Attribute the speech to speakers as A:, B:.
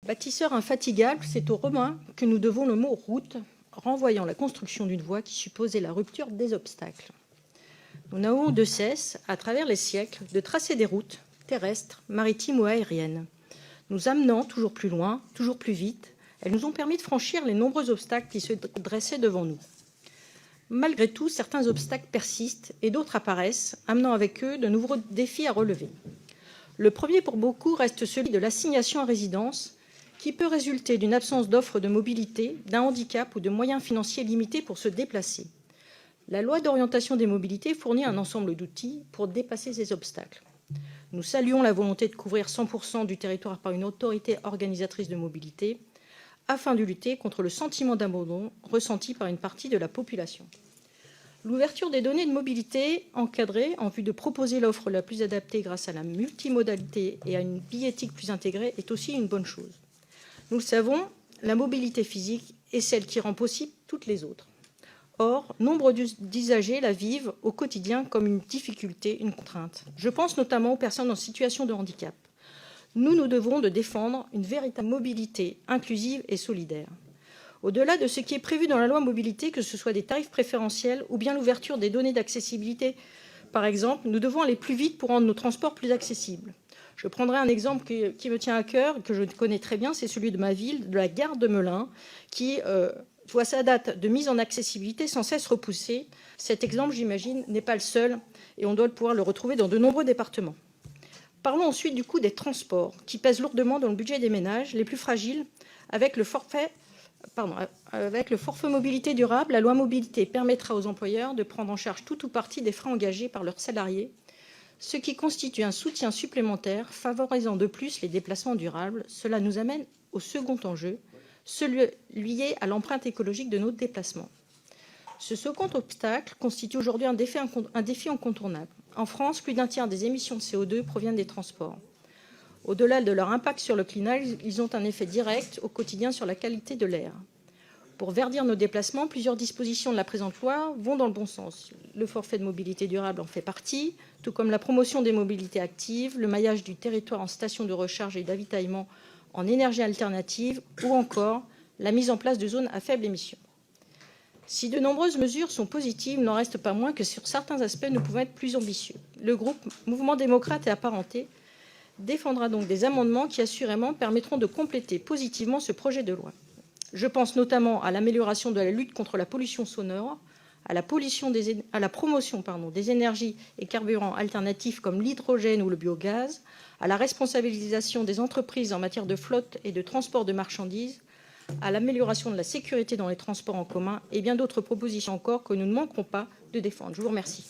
A: Bâtisseur infatigable, c'est aux Romains que nous devons le mot route, renvoyant la construction d'une voie qui supposait la rupture des obstacles. Nous n'avons de cesse, à travers les siècles, de tracer des routes terrestres, maritimes ou aériennes, nous amenant toujours plus loin, toujours plus vite. Elles nous ont permis de franchir les nombreux obstacles qui se dressaient devant nous. Malgré tout, certains obstacles persistent et d'autres apparaissent, amenant avec eux de nouveaux défis à relever. Le premier pour beaucoup reste celui de l'assignation à résidence, qui peut résulter d'une absence d'offre de mobilité, d'un handicap ou de moyens financiers limités pour se déplacer. La loi d'orientation des mobilités fournit un ensemble d'outils pour dépasser ces obstacles. Nous saluons la volonté de couvrir 100% du territoire par une autorité organisatrice de mobilité, afin de lutter contre le sentiment d'abandon ressenti par une partie de la population. L'ouverture des données de mobilité encadrées en vue de proposer l'offre la plus adaptée grâce à la multimodalité et à une billettique plus intégrée est aussi une bonne chose. Nous le savons, la mobilité physique est celle qui rend possible toutes les autres. Or, nombre d'usagers la vivent au quotidien comme une difficulté, une contrainte. Je pense notamment aux personnes en situation de handicap. Nous nous devons de défendre une véritable mobilité inclusive et solidaire. Au-delà de ce qui est prévu dans la loi mobilité, que ce soit des tarifs préférentiels ou bien l'ouverture des données d'accessibilité, par exemple, nous devons aller plus vite pour rendre nos transports plus accessibles. Je prendrai un exemple qui me tient à cœur, que je connais très bien, c'est celui de ma ville, de la gare de Melun, qui voit sa date de mise en accessibilité sans cesse repoussée. Cet exemple, j'imagine, n'est pas le seul et on doit pouvoir le retrouver dans de nombreux départements. Parlons ensuite du coût des transports, qui pèse lourdement dans le budget des ménages les plus fragiles. Avec le forfait mobilité durable, la loi mobilité permettra aux employeurs de prendre en charge tout ou partie des frais engagés par leurs salariés, ce qui constitue un soutien supplémentaire favorisant de plus les déplacements durables. Cela nous amène au second enjeu, celui lié à l'empreinte écologique de nos déplacements. Ce second obstacle constitue aujourd'hui un défi incontournable. En France, plus d'un tiers des émissions de CO2 proviennent des transports. Au-delà de leur impact sur le climat, ils ont un effet direct au quotidien sur la qualité de l'air. Pour verdir nos déplacements, plusieurs dispositions de la présente loi vont dans le bon sens. Le forfait de mobilité durable en fait partie, tout comme la promotion des mobilités actives, le maillage du territoire en stations de recharge et d'avitaillement en énergie alternative ou encore la mise en place de zones à faible émission. Si de nombreuses mesures sont positives, il n'en reste pas moins que sur certains aspects, nous pouvons être plus ambitieux. Le groupe Mouvement démocrate et apparenté défendra donc des amendements qui assurément permettront de compléter positivement ce projet de loi. Je pense notamment à l'amélioration de la lutte contre la pollution sonore, à la promotion des énergies et carburants alternatifs comme l'hydrogène ou le biogaz, à la responsabilisation des entreprises en matière de flotte et de transport de marchandises, à l'amélioration de la sécurité dans les transports en commun et bien d'autres propositions encore que nous ne manquerons pas de défendre. Je vous remercie.